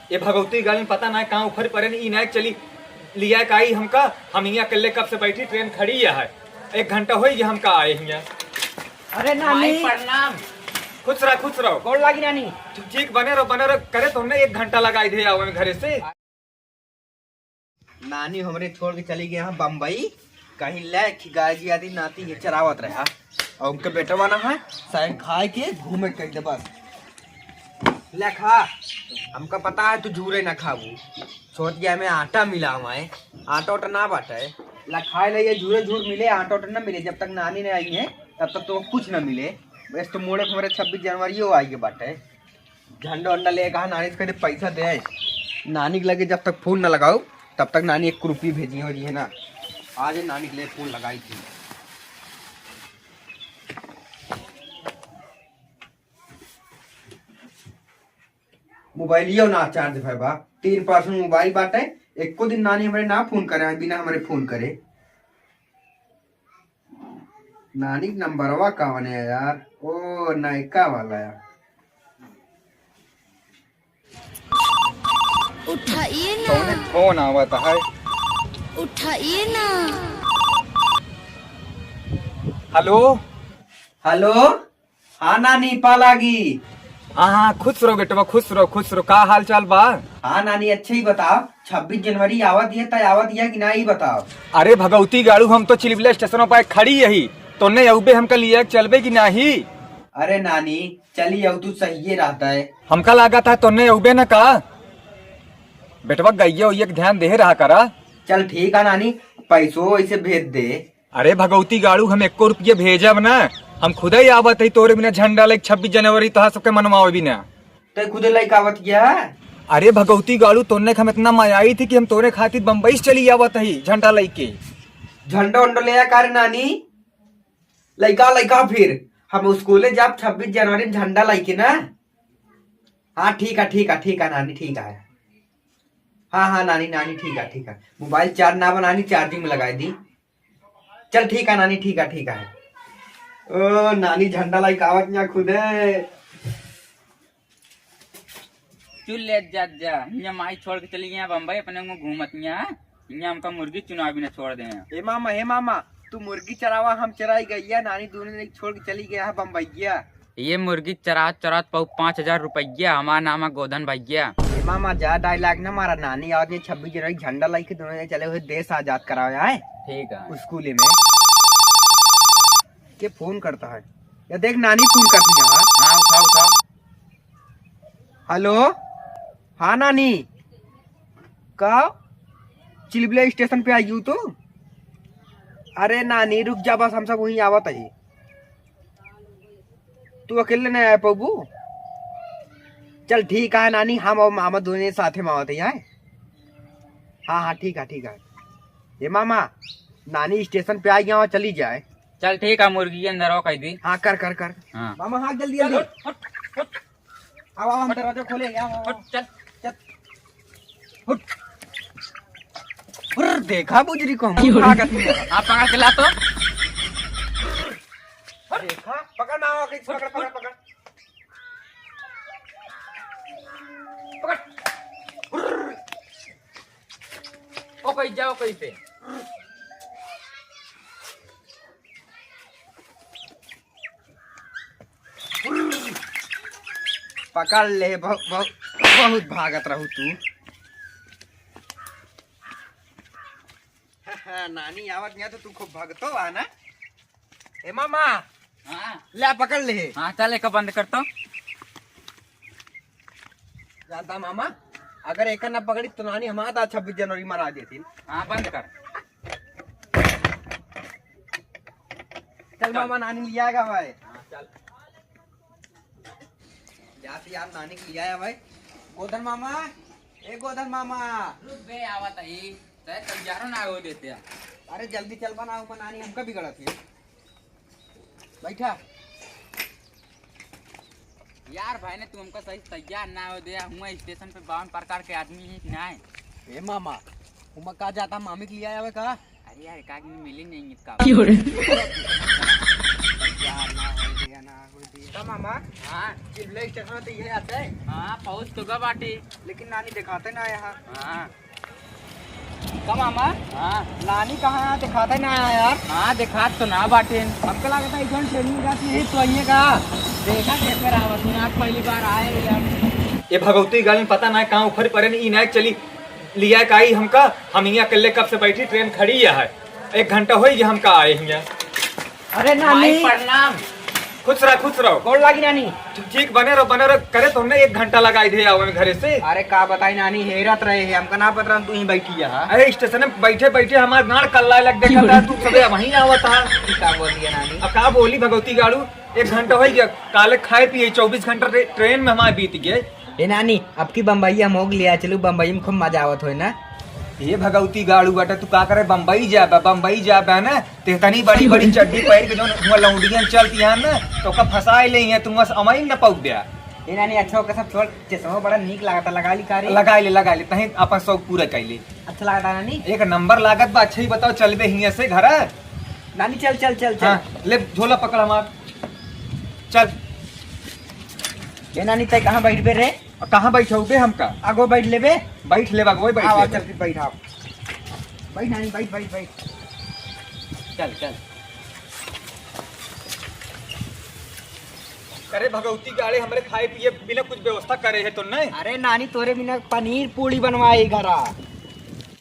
ये भगवती गाड़ी में पता ना कहाँ उखड़ पड़े नहीं इनायत चली लिया का आई हमका। हम यहाँ कल्ले कब से बैठी ट्रेन खड़ी है 1 घंटा हो गया हमका आए यहाँ। अरे नानी प्रणाम। खुश रहो गोड़ लागी नानी। ठीक बने रहो करे तो हमने 1 घंटा लगाई थे आवे में घरे से। नानी हमरे छोड़ के चली गई यहाँ बम्बई कहीं ले गाजी आदि नाती ये चरावत रहा और उनके बेटा बना है शायद खाए के घूमे कहीं दे बस ले खा। हमका पता है तू झूरे ना खाबू सोच गया मैं आटा मिला हमारे आटा उटा ना बाटे ला खाए ले ये झूरे झूर मिले आटा उटा ना मिले। जब तक नानी ने आई है तब तक तो कुछ ना मिले। बस तो मोड़े हमारे 26 जनवरी हो आई है बाटे झंडा वंडा ले कहा नानी से पैसा दे नानी के लगे जब तक फोन ना लगाओ तब तक नानी 1 रुपये भेजी हो जी है ना। आज नानी के लिए फोन लगाई थी। मोबाइल यो ना चार्ज भाई बा 3% मोबाइल बाटे। एको दिन नानी हमारे ना फोन करे बिना हमारे फोन करे। नानी नंबरवा कौन है यार? ओ नायका वाला यार। उठाइए ना। फोन आवता है। उठाइए ना। हेलो हाँ नानी पालागी। हाँ खुश रहो बेटवा खुश रहो का हाल चाल बा? हाँ नानी अच्छे ही बताओ 26 जनवरी आवत है कि ना ही बताओ। अरे भगवती गाड़ू हम तो चिलबिला स्टेशन पर खड़ी यही तो ने अबे हमका लिया चलबे कि नहीं? अरे नानी चली अब तू सही रहता है। हमका लगा था तो ने अबे न का बेटवा गैया एक ध्यान दे रहा करा। चल ठीक है नानी पैसों ऐसे भेज दे। अरे भगवती गाड़ू हम 1 रुपये भेजब ना हम खुद ही आवत है तोरे बिना झंडा लाइक 26 जनवरी तो सबके मनवाओ भी ना तो खुद लाइक आवत गया है। अरे भगवती गाड़ू तोने हम इतना मायाई थी कि हम तोरे खातिर बम्बई से चली आवत है झंडा लाई के। झंडा उंडा ले कर नानी लइका फिर हम स्कूले जब 26 जनवरी में झंडा लाई के ना। हाँ ठीक है नानी ठीक है। हाँ नानी ठीक है। मोबाइल चार्ज ना बनानी चार्जिंग में लगाई दी। चल ठीक है नानी ठीक है। ओ नानी झंडा लाई आवत यहाँ खुद चुल ले जा यहाँ माई छोड़ के चली गया बम्बई अपने को घूमत यहाँ हमका मुर्गी चुनाव भी न छोड़ दे। हे मामा तू मुर्गी चरावा हम चराई गई नानी दोनों ने छोड़ के चली गया है बम्बई गया। ये मुर्गी चरात पाऊ 5000 रुपया हमारा नाम है गोधन भैया। मामा जा डायलॉग ना मारा नानी आज 26 जनवरी झंडा लाई के दोनों ने चले हुए देश आजाद कराया है। ठीक है स्कूल में के फोन करता है या देख नानी फोन करती है। हाँ उठाओ। हेलो हाँ नानी का चिलबिला स्टेशन पे आई हूँ तो। अरे नानी रुक जा बस हम सब वहीं आवत है। तू अकेले नहीं आया पबू? चल ठीक है नानी हम और मामा दोनों साथे में आवत है। हाँ ठीक है। ये मामा नानी स्टेशन पे आ गया चली जाए। चल ठीक है मुर्गी के अंदर हो कही दी। हाँ कर हाँ। मामा हाँ जल्दी आओ हम दरवाजा खोले चल देखा बुजरी को आप पकड़ के ला तो देखा पकड़ ना पकड़ ओ कहीं जाओ कहीं से पकड़ ले बहुत भागत रहू तू। नानी आवत नहीं तो तू खूब भागतो आ ना। ए मामा हाँ ले पकड़ ले। हाँ चल एक बंद कर तो। जानता मामा अगर एक ना पकड़ी तो नानी हमारा 26 जनवरी मना देती। हाँ बंद कर। चल मामा नानी लिया आएगा भाई। हाँ चल जाते यार नानी के लिया आया भाई। गोधन मामा रुक बे आवत है तैयारों ना हो देते। अरे जल्दी चल बनाओ नानी हमका भी गलत है। बैठा यार भाई ने तू हमको सही तैयार ना हो दिया हुआ स्टेशन पे 52 प्रकार के आदमी है कि ना है। ए मामा उमा का जाता मामी के लिए आया का। अरे यार एक आदमी मिली नहीं इसका का मामा हाँ चिल्ले स्टेशन तो ये आते हैं हाँ पहुँच तो गए बाटी। लेकिन नानी दिखाते ना यहाँ। हाँ का मामा हाँ नानी कहाँ दिखाते ना आया यार। हाँ देखा तो ना बाटे। हमको लगा था इधर ट्रेनिंग जाती है तो आइए का देखा कैसे रावत में आज पहली बार आए यार। ये भगवती गाल में पता ना कहाँ उखड़ पड़े ई नायक चली लिया का आई हमका हम यहाँ कल्ले कब से बैठी ट्रेन खड़ी है 1 घंटा हो गया हमका आए यहाँ। अरे माई नानी प्रणाम। खुश रहो कौन लगी नानी। ठीक बने रहो करे तो हमने 1 घंटा लगाई थे आवे में घरे से। अरे का बताई नानी हेरत रहे है हमका ना पता तू ही बैठी है। अरे स्टेशन में बैठे बैठे हमारा गाड़ कल्ला लग देखा था तू सबे वहीं आवत था। का बोल दिया नानी। अब का बोली भगवती गाड़ू 1 घंटा हो गया काले खाए पिए 24 घंटा ट्रेन में हमारे बीत गए। ए नानी अब की बम्बई हम होग लिया चलो बम्बई में खूब मजा आवत हो ना। ये भगवती गाड़ू बेटा तू का करे बम्बई जाबे ना ते तनी बड़ी बड़ी चड्डी पहन के जो हुआ लौंडियन चलती है ना तो का फसाए ले है तुम अमाई न पौक दिया। ए नानी अच्छा होकर सब छोड़ चश्मा बड़ा नीक लागता लगा ली कारी। लगा ले तही अपन शौक पूरा कैले। अच्छा लागता नानी। 1 नंबर लागत बा अच्छा ही बताओ चलबे हिया से घर। नानी चल चल चल चल। हाँ, ले झोला पकड़ हमार चल। ए नानी तय कहाँ बैठ बे रे। कहाँ बैठोगे हमका आगो बैठ लेबे। बैठ ले वही बैठ आओ ले। चल फिर बैठ आओ। बैठ नानी बैठ बैठ बैठ। चल चल। अरे भगवती गाड़े हमरे खाए पिए बिना कुछ व्यवस्था करे है तो नहीं। अरे नानी तोरे बिना पनीर पूड़ी बनवाई घरा।